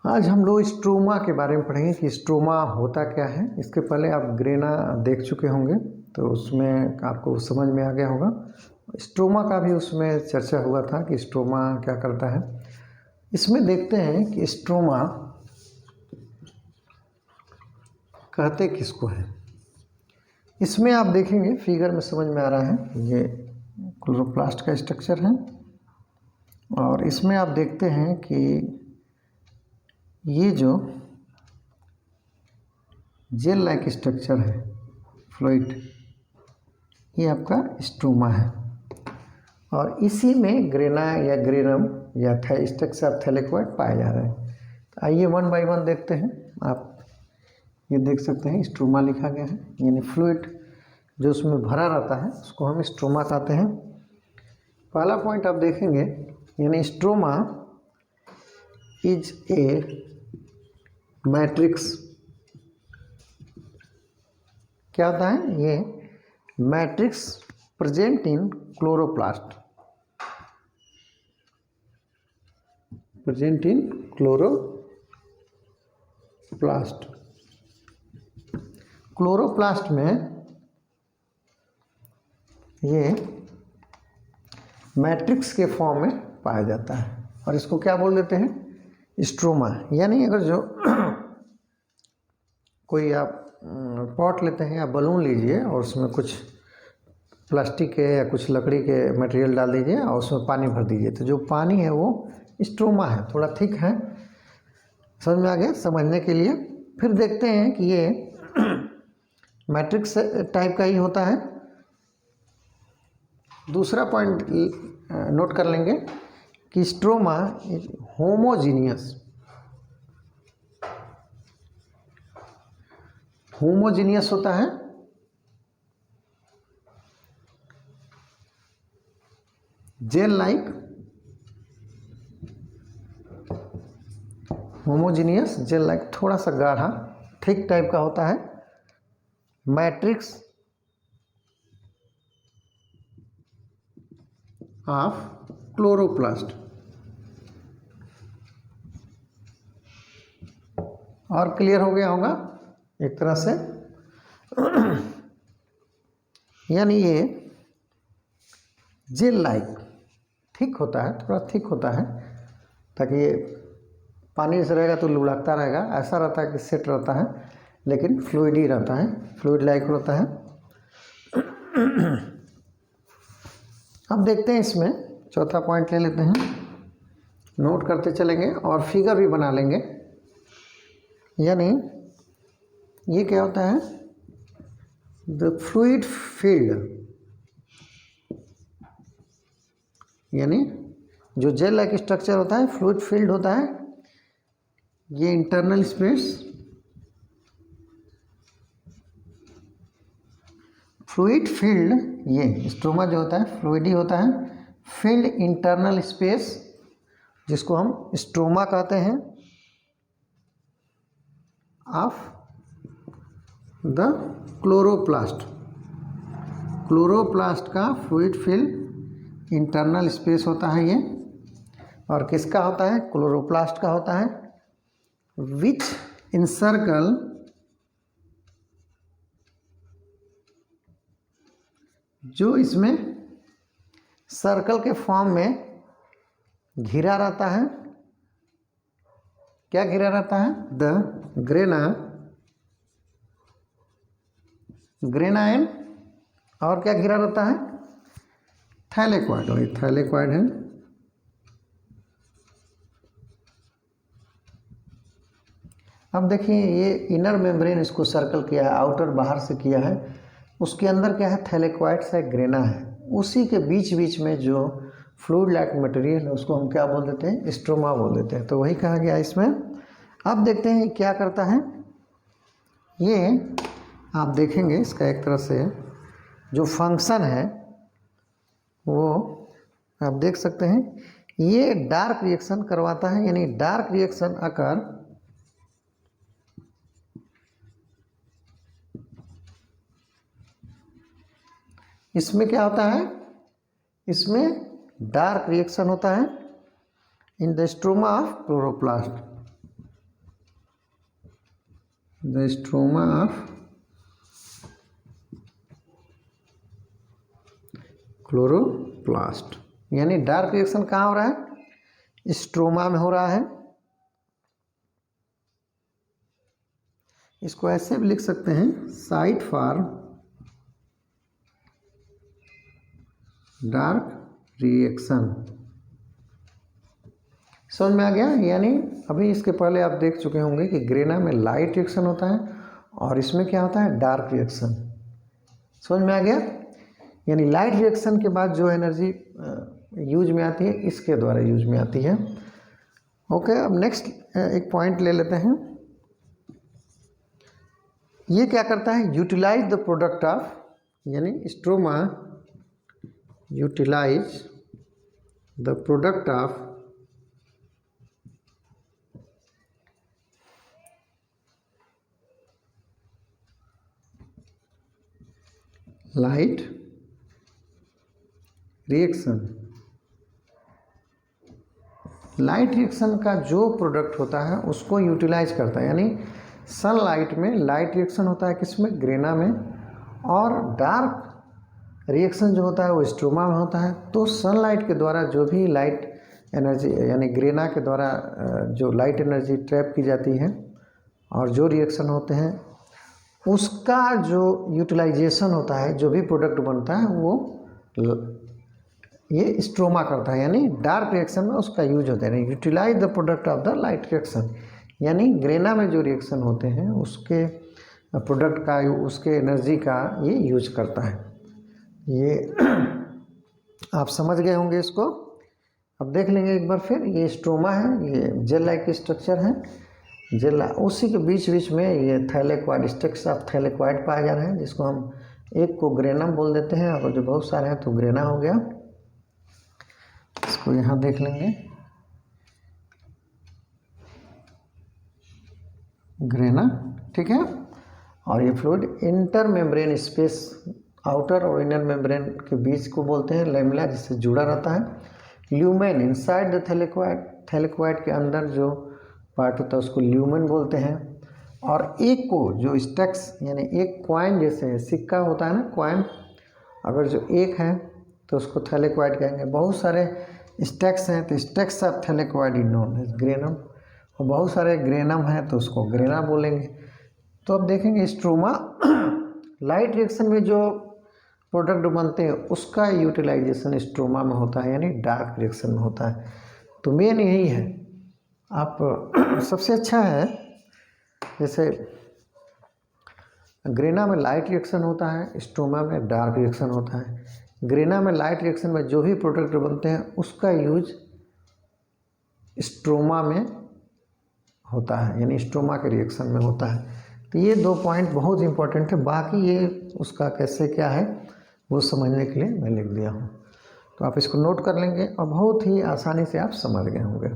आज हम लोग स्ट्रोमा के बारे में पढ़ेंगे कि स्ट्रोमा होता क्या है। इसके पहले आप ग्रेना देख चुके होंगे तो उसमें आपको समझ में आ गया होगा। स्ट्रोमा का भी उसमें चर्चा हुआ था कि स्ट्रोमा क्या करता है। इसमें देखते हैं कि स्ट्रोमा कहते किसको है। इसमें आप देखेंगे फिगर में समझ में आ रहा है, ये क्लोरोप्लास्ट का स्ट्रक्चर है और इसमें आप देखते हैं कि ये जो जेल लाइक स्ट्रक्चर है फ्लूइड, ये आपका स्ट्रोमा है और इसी में ग्रेना या ग्रेनम या स्ट्रक्चर थैलेकोइड पाए जा रहे हैं। तो आइए वन बाय वन देखते हैं। आप ये देख सकते हैं स्ट्रोमा लिखा गया है, यानी फ्लूइड जो उसमें भरा रहता है उसको हम स्ट्रोमा कहते हैं। पहला पॉइंट आप देखेंगे, यानी स्ट्रोमा इज ए मैट्रिक्स। क्या होता है? ये matrix present in chloroplast, present in chloroplast. Chloroplast में ये मैट्रिक्स के फॉर्म में पाया जाता है और इसको क्या बोल देते हैं? स्ट्रोमा। यानी अगर जो कोई आप पॉट लेते हैं या बलून लीजिए और उसमें कुछ प्लास्टिक के या कुछ लकड़ी के मटेरियल डाल दीजिए और उसमें पानी भर दीजिए, तो जो पानी है वो स्ट्रोमा है, थोड़ा थिक है। समझ में आ गया? समझने के लिए फिर देखते हैं कि ये मैट्रिक्स टाइप का ही होता है। दूसरा पॉइंट नोट कर लेंगे कि स्ट्रोमा इज होमोजीनियस। होमोजीनियस होता है, gel like, homogeneous gel like, थोड़ा सा गाढ़ा थिक टाइप का होता है। Matrix of chloroplast. और क्लियर हो गया होगा एक तरह से। यानी ये जेल लाइक थिक होता है, थोड़ा थिक होता है, ताकि ये पानी से रहेगा तो लुढ़कता रहेगा, ऐसा रहता है कि सेट रहता है, लेकिन फ्लूइड ही रहता है, फ्लूइड लाइक होता है। अब देखते हैं इसमें चौथा पॉइंट ले लेते हैं, नोट करते चलेंगे और फिगर भी बना लेंगे। यानी ये क्या होता है? द फ्लूइड फील्ड, यानी जो जेल लाइक स्ट्रक्चर होता है फ्लूइड फील्ड होता है। ये इंटरनल स्पेस, फ्लूइड फील्ड, ये स्ट्रोमा जो होता है फ्लूइड ही होता है। फील्ड इंटरनल स्पेस जिसको हम स्ट्रोमा कहते हैं, ऑफ द क्लोरोप्लास्ट। क्लोरोप्लास्ट का फ्लूइड फील्ड इंटरनल स्पेस होता है ये। और किसका होता है? क्लोरोप्लास्ट का होता है। विच इनसर्कल जो इसमें सर्कल के फॉर्म में घिरा रहता है। क्या घिरा रहता है? द ग्रेना एंड, और क्या घिरा रहता है? थैलेकोइड, वही थैलेकोइड है। अब देखिए ये इनर मेम्ब्रेन इसको सर्कल किया है, आउटर बाहर से किया है, उसके अंदर क्या है? थैलेकोइड से ग्रेना है। उसी के बीच बीच में जो फ्लूइड लाइक मटेरियल है उसको हम क्या बोल देते हैं? स्ट्रोमा बोल देते हैं। तो वही कहा गया इसमें। अब देखते हैं क्या करता है ये। आप देखेंगे इसका एक तरह से जो फंक्शन है वो आप देख सकते हैं, ये डार्क रिएक्शन करवाता है, यानी डार्क रिएक्शन अकर इसमें क्या होता है? इसमें डार्क रिएक्शन होता है in the stroma of chloroplast. The stroma of chloroplast. यानी डार्क रिएक्शन कहाँ हो रहा है? स्ट्रोमा में हो रहा है। इसको ऐसे भी लिख सकते हैं, साइट फॉर डार्क रिएक्शन। समझ में आ गया? यानी अभी इसके पहले आप देख चुके होंगे कि ग्रेना में लाइट रिएक्शन होता है और इसमें क्या होता है? Dark reaction. समझ में आ गया? यानी लाइट रिएक्शन के बाद जो एनर्जी यूज में आती है, इसके द्वारा यूज में आती है। ओके, अब नेक्स्ट एक पॉइंट ले लेते हैं। ये क्या करता है? यूटिलाइज द प्रोडक्ट ऑफ, यानी stroma utilise the product of light reaction. Light reaction का जो प्रोडक्ट होता है उसको यूटिलाइज करता है। यानी सनलाइट में लाइट रिएक्शन होता है, किसमें? ग्रेना में। और डार्क रिएक्शन जो होता है वो स्ट्रोमा में होता है। तो सनलाइट के द्वारा जो भी लाइट एनर्जी, यानी ग्रेना के द्वारा जो लाइट एनर्जी ट्रैप की जाती है और जो रिएक्शन होते हैं, उसका जो यूटिलाइजेशन होता है, जो भी प्रोडक्ट बनता है, वो ये स्ट्रोमा करता है। यानी डार्क रिएक्शन में उसका यूज होता है। Utilise the product of the light reaction, यानी ग्रेना में जो रिएक्शन होते हैं उसके प्रोडक्ट का, उसके एनर्जी का ये यूज करता है। ये आप समझ गए होंगे इसको। अब देख लेंगे एक बार फिर। ये स्ट्रोमा है, ये जेल लाइक स्ट्रक्चर है। जेल, उसी के बीच बीच में ये थैलेक्वाइड, स्टेक्स ऑफ थैलेक्वाइड पाए जा रहे हैं, जिसको हम एक को ग्रेनम बोल देते हैं, और जो बहुत सारे हैं तो ग्रेना हो गया। इसको यहाँ देख लेंगे, ग्रेना, ठीक है। और ये fluid inter membrane space, outer और इनर मेम्ब्रेन के बीच को बोलते हैं लैमेला, जिससे जुड़ा रहता है। Lumen inside the thylakoid, thylakoid के अंदर जो पार्ट होता है उसको ल्यूमेन बोलते हैं। और एक को जो स्टेक्स, यानी एक कॉइन जैसे सिक्का होता है ना, कॉइन, अगर जो एक है तो उसको थैलेक्वाइड कहेंगे। बहुत सारे स्टेक्स हैं तो stacks of thylakoid is known as granum, और बहुत सारे ग्रेनम हैं तो उसको ग्रेना बोलेंगे। तो अब देखेंगे स्ट्रोमा लाइट रिएक्शन में जो प्रोडक्ट बनते हैं उसका यूटिलाइजेशन स्ट्रोमा में होता है, यानी डार्क रिएक्शन में होता है। तो मेन यही है। आप सबसे अच्छा है, जैसे ग्रेना में लाइट रिएक्शन होता है, स्ट्रोमा में डार्क रिएक्शन होता है। ग्रेना में लाइट रिएक्शन में जो भी प्रोडक्ट बनते हैं उसका यूज स्ट्रोमा में होता है, यानी स्ट्रोमा के रिएक्शन में होता है। तो ये दो पॉइंट बहुत इंपॉर्टेंट है। बाकी ये उसका कैसे क्या है वो समझने के लिए मैं लिख दिया हूँ, तो आप इसको नोट कर लेंगे और बहुत ही आसानी से आप समझ गए होंगे।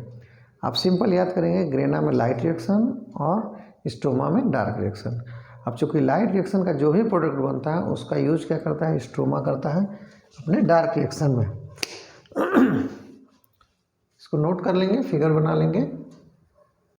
आप सिंपल याद करेंगे, ग्रेना में लाइट रिएक्शन और स्ट्रोमा में डार्क रिएक्शन। अब चूँकि लाइट रिएक्शन का जो भी प्रोडक्ट बनता है उसका यूज क्या करता है? स्ट्रोमा करता है अपने डार्क रिएक्शन में। इसको नोट कर लेंगे, फिगर बना लेंगे।